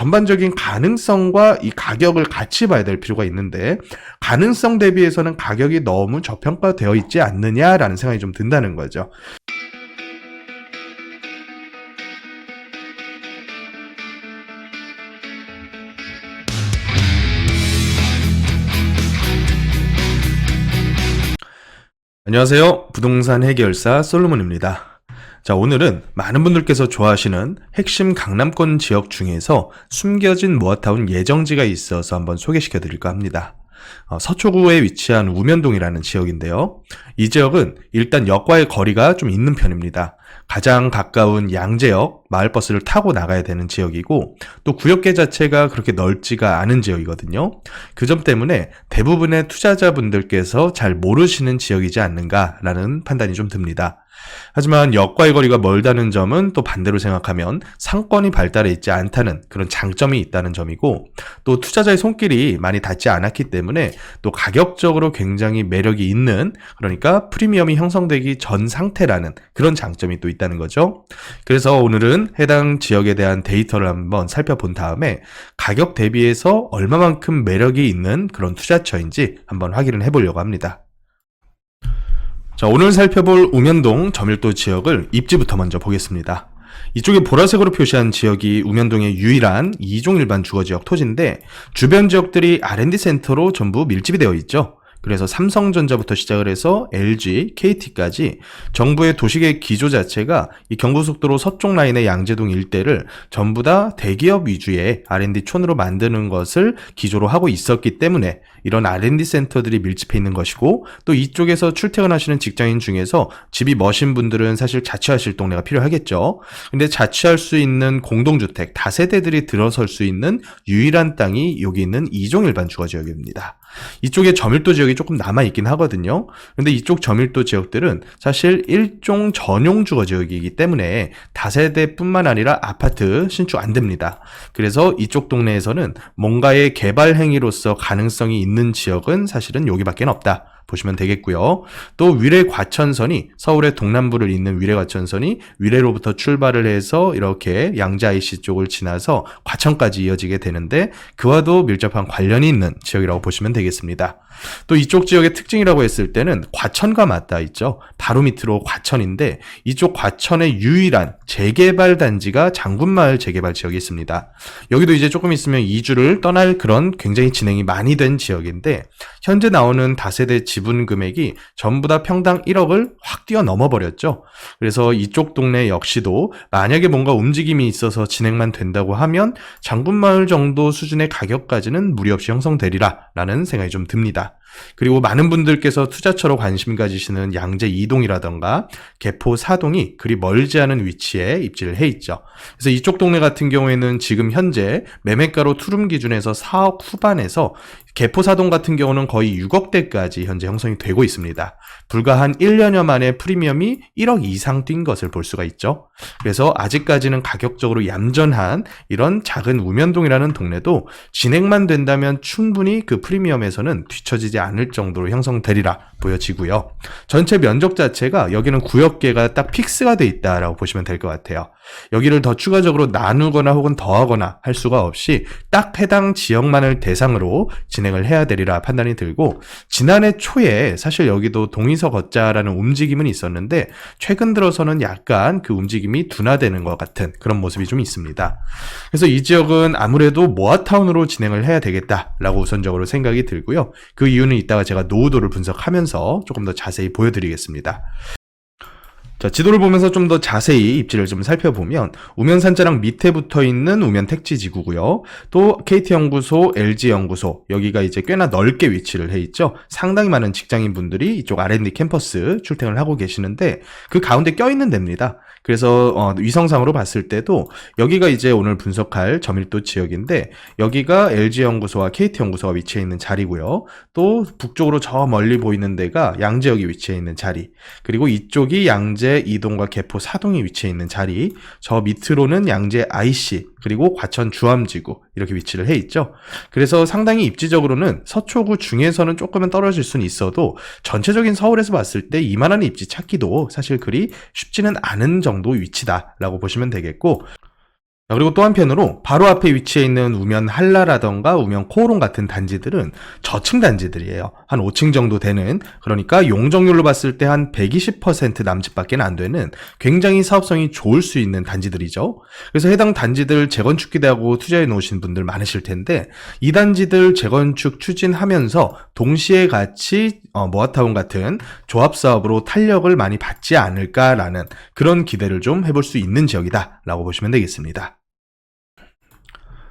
전반적인 가능성과 이 가격을 같이 봐야 될 필요가 있는데, 가능성 대비해서는 가격이 너무 저평가되어 있지 않느냐라는 생각이 좀 든다는 거죠. 안녕하세요. 부동산 해결사 솔로몬입니다. 자, 오늘은 많은 분들께서 좋아하시는 핵심 강남권 지역 중에서 숨겨진 모아타운 예정지가 있어서 한번 소개시켜 드릴까 합니다. 서초구에 위치한 우면동이라는 지역인데요. 이 지역은 일단 역과의 거리가 좀 있는 편입니다. 가장 가까운 양재역, 마을버스를 타고 나가야 되는 지역이고, 또 구역계 자체가 그렇게 넓지가 않은 지역이거든요. 그 점 때문에 대부분의 투자자분들께서 잘 모르시는 지역이지 않는가라는 판단이 좀 듭니다. 하지만 역과의 거리가 멀다는 점은 또 반대로 생각하면 상권이 발달해 있지 않다는 그런 장점이 있다는 점이고, 또 투자자의 손길이 많이 닿지 않았기 때문에 또 가격적으로 굉장히 매력이 있는, 그러니까 프리미엄이 형성되기 전 상태라는 그런 장점이 또 있다는 거죠. 그래서 오늘은 해당 지역에 대한 데이터를 한번 살펴본 다음에 가격 대비해서 얼마만큼 매력이 있는 그런 투자처인지 한번 확인을 해보려고 합니다. 자, 오늘 살펴볼 우면동 저밀도 지역을 입지부터 먼저 보겠습니다. 이쪽에 보라색으로 표시한 지역이 우면동의 유일한 2종 일반 주거지역 토지인데, 주변 지역들이 R&D 센터로 전부 밀집이 되어 있죠. 그래서 삼성전자부터 시작을 해서 LG, KT까지 정부의 도시계획 기조 자체가 이 경부속도로 서쪽 라인의 양재동 일대를 전부 다 대기업 위주의 R&D 촌으로 만드는 것을 기조로 하고 있었기 때문에 이런 R&D 센터들이 밀집해 있는 것이고, 또 이쪽에서 출퇴근하시는 직장인 중에서 집이 머신 분들은 사실 자취하실 동네가 필요하겠죠. 근데 자취할 수 있는 공동주택, 다세대들이 들어설 수 있는 유일한 땅이 여기 있는 2종 일반 주거지역입니다. 이쪽에 저밀도 지역이 조금 남아있긴 하거든요. 근데 이쪽 저밀도 지역들은 사실 1종 전용 주거지역이기 때문에 다세대뿐만 아니라 아파트 신축 안 됩니다. 그래서 이쪽 동네에서는 뭔가의 개발 행위로서 가능성이 있는 지역은 사실은 여기밖에 없다 보시면 되겠고요. 또 위례 과천선이, 서울의 동남부를 잇는 위례 과천선이 위례로부터 출발을 해서 이렇게 양재 IC 쪽을 지나서 과천까지 이어지게 되는데, 그와도 밀접한 관련이 있는 지역이라고 보시면 되겠습니다. 또 이쪽 지역의 특징이라고 했을 때는 과천과 맞닿아 있죠. 바로 밑으로 과천인데, 이쪽 과천의 유일한 재개발 단지가 장군마을 재개발 지역이 있습니다. 여기도 이제 조금 있으면 이주를 떠날 그런 굉장히 진행이 많이 된 지역인데, 현재 나오는 다세대 지분 금액이 전부 다 평당 1억을 확 뛰어넘어 버렸죠. 그래서 이쪽 동네 역시도 만약에 뭔가 움직임이 있어서 진행만 된다고 하면 장군마을 정도 수준의 가격까지는 무리 없이 형성되리라 라는 생각이 좀 듭니다. 그리고 많은 분들께서 투자처로 관심 가지시는 양재 2동이라던가 개포 4동이 그리 멀지 않은 위치에 입지를 해 있죠. 그래서 이쪽 동네 같은 경우에는 지금 현재 매매가로 투룸 기준에서 4억 후반에서 개포 4동 같은 경우는 거의 6억대까지 현재 형성이 되고 있습니다. 불과 한 1년여 만에 프리미엄이 1억 이상 뛴 것을 볼 수가 있죠. 그래서 아직까지는 가격적으로 얌전한 이런 작은 우면동이라는 동네도 진행만 된다면 충분히 그 프리미엄에서는 뒤처지지 않을 정도로 형성되리라 보여지고요. 전체 면적 자체가 여기는 구역계가 딱 픽스가 돼 있다라고 보시면 될 것 같아요. 여기를 더 추가적으로 나누거나 혹은 더하거나 할 수가 없이 딱 해당 지역만을 대상으로 진행을 해야 되리라 판단이 들고, 지난해 초에 사실 여기도 동의서 걷자라는 움직임은 있었는데 최근 들어서는 약간 그 움직임이 둔화되는 것 같은 그런 모습이 좀 있습니다. 그래서 이 지역은 아무래도 모아타운으로 진행을 해야 되겠다라고 우선적으로 생각이 들고요. 그 이유는 이따가 제가 노후도를 분석하면서 조금 더 자세히 보여드리겠습니다. 자, 지도를 보면서 좀 더 자세히 입지를 좀 살펴보면 우면산자랑 밑에 붙어 있는 우면 택지지구고요. 또 KT연구소, LG연구소, 여기가 이제 꽤나 넓게 위치를 해 있죠. 상당히 많은 직장인분들이 이쪽 R&D 캠퍼스 출퇴근을 하고 계시는데 그 가운데 껴있는 데입니다. 그래서 위성상으로 봤을 때도 여기가 이제 오늘 분석할 저밀도 지역인데, 여기가 LG연구소와 KT연구소가 위치해 있는 자리고요. 또 북쪽으로 저 멀리 보이는 데가 양재역이 위치해 있는 자리, 그리고 이쪽이 양재 2동과 개포 4동이 위치해 있는 자리, 저 밑으로는 양재 IC, 그리고 과천 주암지구 이렇게 위치를 해 있죠. 그래서 상당히 입지적으로는 서초구 중에서는 조금은 떨어질 수는 있어도 전체적인 서울에서 봤을 때 이만한 입지 찾기도 사실 그리 쉽지는 않은 정도 위치다라고 보시면 되겠고, 자, 그리고 또 한편으로 바로 앞에 위치해 있는 우면 한라라던가 우면 코오롱 같은 단지들은 저층 단지들이에요. 한 5층 정도 되는, 그러니까 용적률로 봤을 때 한 120% 남짓밖에 안 되는 굉장히 사업성이 좋을 수 있는 단지들이죠. 그래서 해당 단지들 재건축 기대하고 투자해 놓으신 분들 많으실 텐데, 이 단지들 재건축 추진하면서 동시에 같이 모아타운 같은 조합 사업으로 탄력을 많이 받지 않을까라는 그런 기대를 좀 해볼 수 있는 지역이다 라고 보시면 되겠습니다.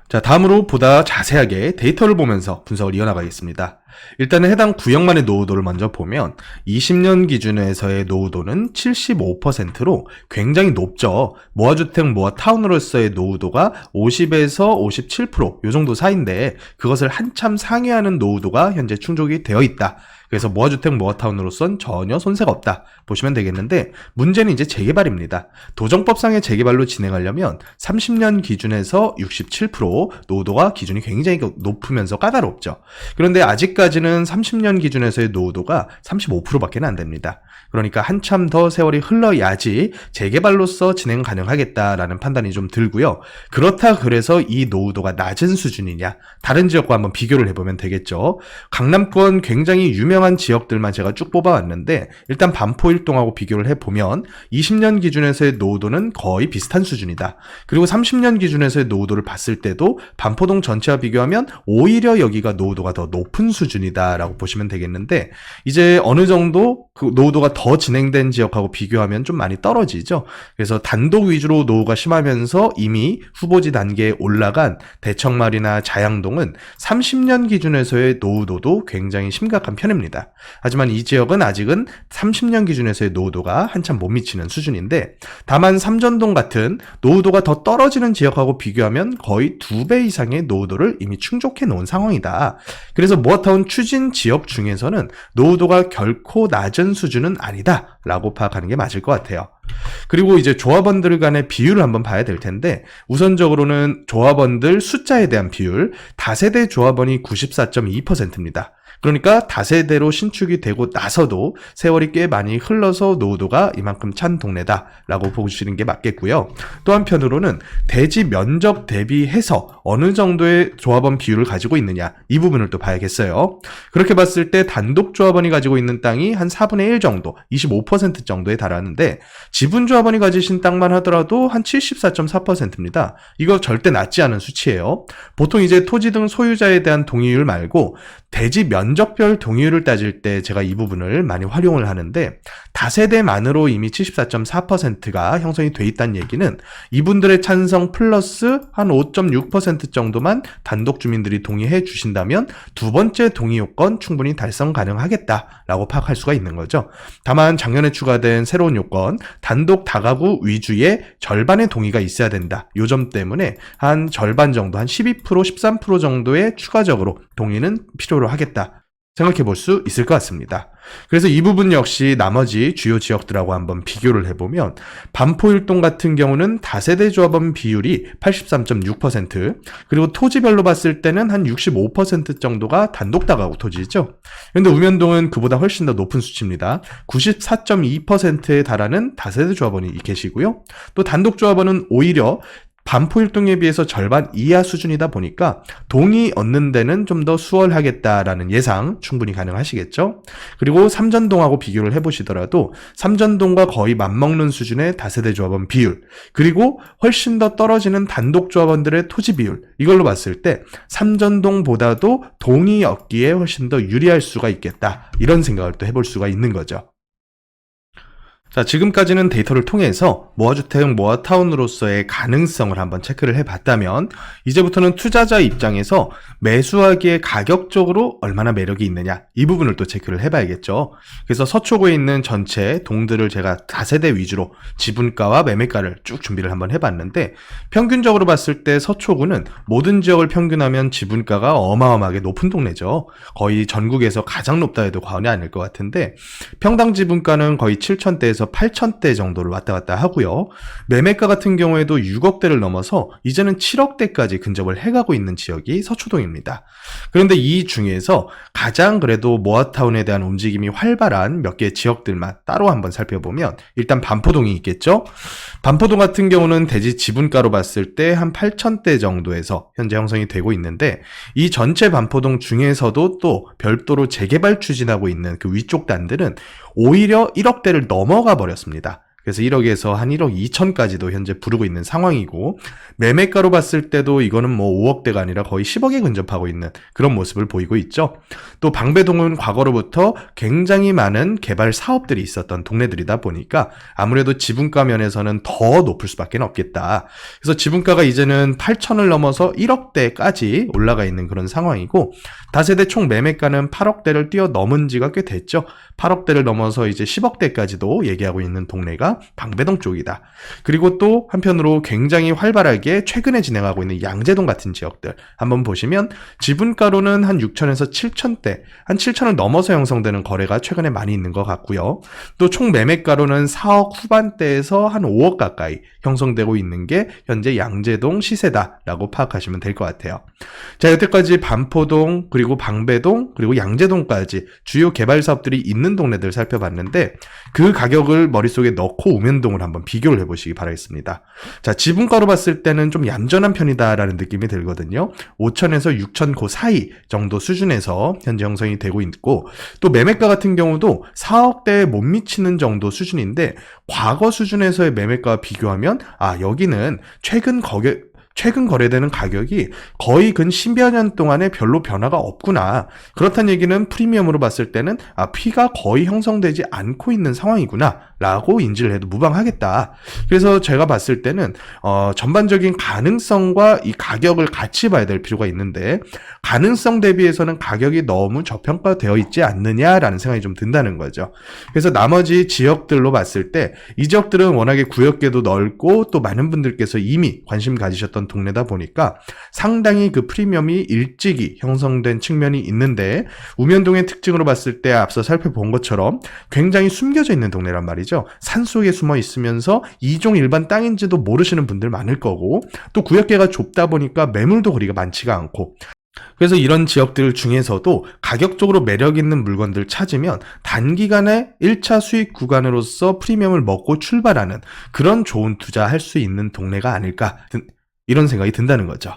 자, 다음으로 보다 자세하게 데이터를 보면서 분석을 이어나가겠습니다. 일단은 해당 구역만의 노후도를 먼저 보면 20년 기준에서의 노후도는 75%로 굉장히 높죠. 모아주택, 모아타운으로서의 노후도가 50에서 57%, 요 정도 사이인데 그것을 한참 상회하는 노후도가 현재 충족이 되어 있다. 그래서 모아주택, 모아타운으로선 전혀 손색가 없다 보시면 되겠는데, 문제는 이제 재개발입니다. 도정법상의 재개발로 진행하려면 30년 기준에서 67%, 노후도가 기준이 굉장히 높으면서 까다롭죠. 그런데 아직까지는 30년 기준에서의 노후도가 35%밖에 안 됩니다. 그러니까 한참 더 세월이 흘러야지 재개발로서 진행 가능하겠다라는 판단이 좀 들고요. 그렇다 그래서 이 노후도가 낮은 수준이냐, 다른 지역과 한번 비교를 해보면 되겠죠. 강남권 굉장히 유명한 지역들만 제가 쭉 뽑아왔는데, 일단 반포 일동하고 비교를 해보면 20년 기준에서의 노후도는 거의 비슷한 수준이다. 그리고 30년 기준에서의 노후도를 봤을 때도 반포동 전체와 비교하면 오히려 여기가 노후도가 더 높은 수준이다라고 보시면 되겠는데, 이제 어느 정도 그 노후도가 더 진행된 지역하고 비교하면 좀 많이 떨어지죠. 그래서 단독 위주로 노후가 심하면서 이미 후보지 단계에 올라간 대청마을이나 자양동은 30년 기준에서의 노후도도 굉장히 심각한 편입니다. 하지만 이 지역은 아직은 30년 기준에서의 노후도가 한참 못 미치는 수준인데, 다만 삼전동 같은 노후도가 더 떨어지는 지역하고 비교하면 거의 2배 이상의 노후도를 이미 충족해 놓은 상황이다. 그래서 모아타운 추진 지역 중에서는 노후도가 결코 낮은 수준은 아니다 라고 파악하는 게 맞을 것 같아요. 그리고 이제 조합원들 간의 비율을 한번 봐야 될 텐데, 우선적으로는 조합원들 숫자에 대한 비율, 다세대 조합원이 94.2%입니다. 그러니까 다세대로 신축이 되고 나서도 세월이 꽤 많이 흘러서 노후도가 이만큼 찬 동네다라고 보시는 게 맞겠고요. 또 한편으로는 대지 면적 대비해서 어느 정도의 조합원 비율을 가지고 있느냐, 이 부분을 또 봐야겠어요. 그렇게 봤을 때 단독 조합원이 가지고 있는 땅이 한 4분의 1 정도, 25% 정도에 달하는데, 지분 조합원이 가지신 땅만 하더라도 한 74.4%입니다. 이거 절대 낮지 않은 수치예요. 보통 이제 토지 등 소유자에 대한 동의율 말고 대지 면적별 동의율을 따질 때 제가 이 부분을 많이 활용을 하는데, 다세대만으로 이미 74.4%가 형성이 돼 있다는 얘기는 이분들의 찬성 플러스 한 5.6% 정도만 단독 주민들이 동의해 주신다면 두 번째 동의 요건 충분히 달성 가능하겠다라고 파악할 수가 있는 거죠. 다만 작년에 추가된 새로운 요건, 단독 다가구 위주의 절반의 동의가 있어야 된다. 요 점 때문에 한 절반 정도, 한 12%, 13% 정도의 추가적으로 동의는 필요로 하겠다 생각해 볼 수 있을 것 같습니다. 그래서 이 부분 역시 나머지 주요 지역들하고 한번 비교를 해보면, 반포 일동 같은 경우는 다세대 조합원 비율이 83.6%, 그리고 토지별로 봤을 때는 한 65% 정도가 단독 다가구 토지죠. 그런데 우면동은 그보다 훨씬 더 높은 수치입니다. 94.2%에 달하는 다세대 조합원이 계시고요. 또 단독 조합원은 오히려 반포 일동에 비해서 절반 이하 수준이다 보니까 동의 얻는 데는 좀 더 수월하겠다라는 예상 충분히 가능하시겠죠. 그리고 삼전동하고 비교를 해보시더라도 삼전동과 거의 맞먹는 수준의 다세대 조합원 비율, 그리고 훨씬 더 떨어지는 단독 조합원들의 토지 비율, 이걸로 봤을 때 삼전동보다도 동의 얻기에 훨씬 더 유리할 수가 있겠다, 이런 생각을 또 해볼 수가 있는 거죠. 자, 지금까지는 데이터를 통해서 모아주택, 모아타운으로서의 가능성을 한번 체크를 해봤다면, 이제부터는 투자자 입장에서 매수하기에 가격적으로 얼마나 매력이 있느냐, 이 부분을 또 체크를 해봐야겠죠. 그래서 서초구에 있는 전체 동들을 제가 다세대 위주로 지분가와 매매가를 쭉 준비를 한번 해봤는데, 평균적으로 봤을 때 서초구는 모든 지역을 평균하면 지분가가 어마어마하게 높은 동네죠. 거의 전국에서 가장 높다 해도 과언이 아닐 것 같은데, 평당 지분가는 거의 7,000대에서 6억대에서 8천대 정도를 왔다 갔다 하고요. 매매가 같은 경우에도 6억대를 넘어서 이제는 7억대까지 근접을 해가고 있는 지역이 서초동입니다. 그런데 이 중에서 가장 그래도 모아타운에 대한 움직임이 활발한 몇 개의 지역들만 따로 한번 살펴보면 일단 반포동이 있겠죠. 반포동 같은 경우는 대지 지분가로 봤을 때 한 8천대 정도에서 현재 형성이 되고 있는데, 이 전체 반포동 중에서도 또 별도로 재개발 추진하고 있는 그 위쪽 단들은 오히려 1억대를 넘어가 버렸습니다. 그래서 1억에서 한 1억 2천까지도 현재 부르고 있는 상황이고, 매매가로 봤을 때도 이거는 뭐 5억대가 아니라 거의 10억에 근접하고 있는 그런 모습을 보이고 있죠. 또 방배동은 과거로부터 굉장히 많은 개발 사업들이 있었던 동네들이다 보니까 아무래도 지분가 면에서는 더 높을 수밖에 없겠다. 그래서 지분가가 이제는 8천을 넘어서 1억대까지 올라가 있는 그런 상황이고, 다세대 총 매매가는 8억대를 뛰어넘은 지가 꽤 됐죠. 8억대를 넘어서 이제 10억대까지도 얘기하고 있는 동네가 방배동 쪽이다. 그리고 또 한편으로 굉장히 활발하게 최근에 진행하고 있는 양재동 같은 지역들 한번 보시면 지분가로는 한 6천에서 7천대, 한 7천을 넘어서 형성되는 거래가 최근에 많이 있는 것 같고요. 또 총 매매가로는 4억 후반대에서 한 5억 가까이 형성되고 있는 게 현재 양재동 시세다라고 파악하시면 될 것 같아요. 자, 여태까지 반포동, 그리고 방배동, 그리고 양재동까지 주요 개발 사업들이 있는 동네들 살펴봤는데, 그 가격을 머릿속에 넣고 우면동을 한번 비교를 해보시기 바라겠습니다. 자, 지분가로 봤을 때는 좀 얌전한 편이다라는 느낌이 들거든요. 5천에서 6천 그 사이 정도 수준에서 현재 형성이 되고 있고, 또 매매가 같은 경우도 4억대에 못 미치는 정도 수준인데, 과거 수준에서의 매매가와 비교하면 여기는 최근 거래되는 가격이 거의 근 10여 년 동안에 별로 변화가 없구나. 그렇다는 얘기는 프리미엄으로 봤을 때는 피가 거의 형성되지 않고 있는 상황이구나 라고 인지를 해도 무방하겠다. 그래서 제가 봤을 때는 전반적인 가능성과 이 가격을 같이 봐야 될 필요가 있는데, 가능성 대비해서는 가격이 너무 저평가되어 있지 않느냐라는 생각이 좀 든다는 거죠. 그래서 나머지 지역들로 봤을 때 이 지역들은 워낙에 구역계도 넓고 또 많은 분들께서 이미 관심 가지셨던 동네다 보니까 상당히 그 프리미엄이 일찍이 형성된 측면이 있는데, 우면동의 특징으로 봤을 때 앞서 살펴본 것처럼 굉장히 숨겨져 있는 동네란 말이죠. 산속에 숨어 있으면서 이종 일반 땅인지도 모르시는 분들 많을 거고, 또 구역계가 좁다 보니까 매물도 거리가 많지가 않고, 그래서 이런 지역들 중에서도 가격적으로 매력 있는 물건들 찾으면 단기간에 1차 수익 구간으로서 프리미엄을 먹고 출발하는 그런 좋은 투자할 수 있는 동네가 아닐까, 이런 생각이 든다는 거죠.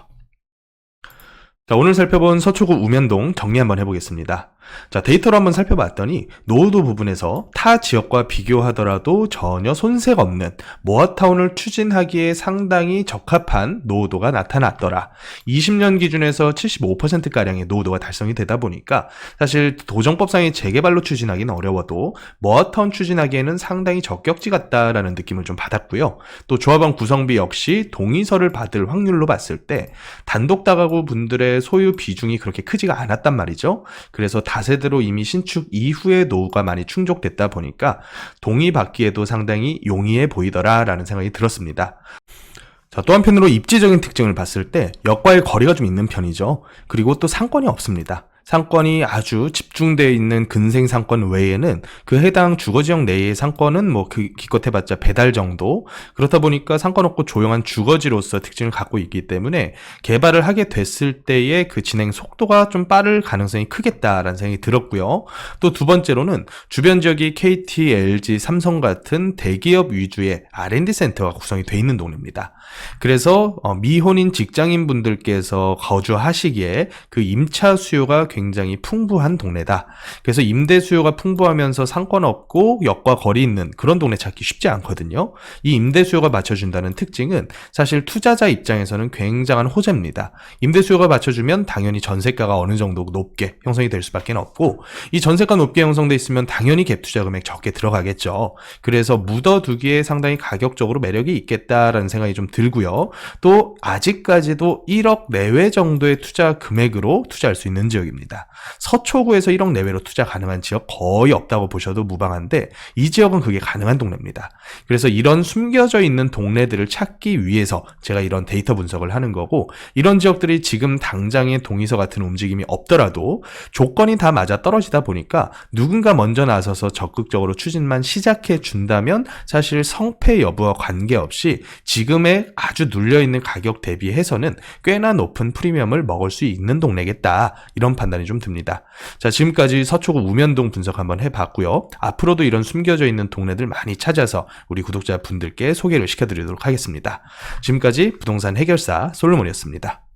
자, 오늘 살펴본 서초구 우면동 정리 한번 해보겠습니다. 자, 데이터로 한번 살펴봤더니 노후도 부분에서 타 지역과 비교하더라도 전혀 손색 없는 모아타운을 추진하기에 상당히 적합한 노후도가 나타났더라. 20년 기준에서 75%가량의 노후도가 달성이 되다 보니까 사실 도정법상의 재개발로 추진하기는 어려워도 모아타운 추진하기에는 상당히 적격지 같다라는 느낌을 좀 받았고요. 또 조합원 구성비 역시 동의서를 받을 확률로 봤을 때 단독 다가구 분들의 소유 비중이 그렇게 크지가 않았단 말이죠. 그래서 다세대로 이미 신축 이후에 노후가 많이 충족됐다 보니까 동의받기에도 상당히 용이해 보이더라라는 생각이 들었습니다. 자, 또 한편으로 입지적인 특징을 봤을 때 역과의 거리가 좀 있는 편이죠. 그리고 또 상권이 없습니다. 상권이 아주 집중되어 있는 근생 상권 외에는 그 해당 주거지역 내의 상권은 뭐 기껏해봤자 배달 정도, 그렇다 보니까 상권 없고 조용한 주거지로서 특징을 갖고 있기 때문에 개발을 하게 됐을 때의 그 진행 속도가 좀 빠를 가능성이 크겠다라는 생각이 들었고요. 또 두 번째로는 주변 지역이 KT, LG, 삼성 같은 대기업 위주의 R&D 센터가 구성이 되어 있는 동네입니다. 그래서 미혼인 직장인 분들께서 거주하시기에 그 임차 수요가 굉장히 풍부한 동네다. 그래서 임대 수요가 풍부하면서 상권 없고 역과 거리 있는 그런 동네 찾기 쉽지 않거든요. 이 임대 수요가 맞춰준다는 특징은 사실 투자자 입장에서는 굉장한 호재입니다. 임대 수요가 맞춰주면 당연히 전세가가 어느 정도 높게 형성이 될 수밖에 없고, 이 전세가 높게 형성돼 있으면 당연히 갭 투자 금액 적게 들어가겠죠. 그래서 묻어두기에 상당히 가격적으로 매력이 있겠다라는 생각이 좀 들고요. 또 아직까지도 1억 내외 정도의 투자 금액으로 투자할 수 있는 지역입니다. 동네입니다. 서초구에서 1억 내외로 투자 가능한 지역 거의 없다고 보셔도 무방한데 이 지역은 그게 가능한 동네입니다. 그래서 이런 숨겨져 있는 동네들을 찾기 위해서 제가 이런 데이터 분석을 하는 거고, 이런 지역들이 지금 당장의 동의서 같은 움직임이 없더라도 조건이 다 맞아 떨어지다 보니까 누군가 먼저 나서서 적극적으로 추진만 시작해 준다면 사실 성패 여부와 관계없이 지금의 아주 눌려있는 가격 대비해서는 꽤나 높은 프리미엄을 먹을 수 있는 동네겠다, 이런 판단이 좀 듭니다. 자, 지금까지 서초구 우면동 분석 한번 해봤고요. 앞으로도 이런 숨겨져 있는 동네들 많이 찾아서 우리 구독자분들께 소개를 시켜드리도록 하겠습니다. 지금까지 부동산 해결사 솔로몬이었습니다.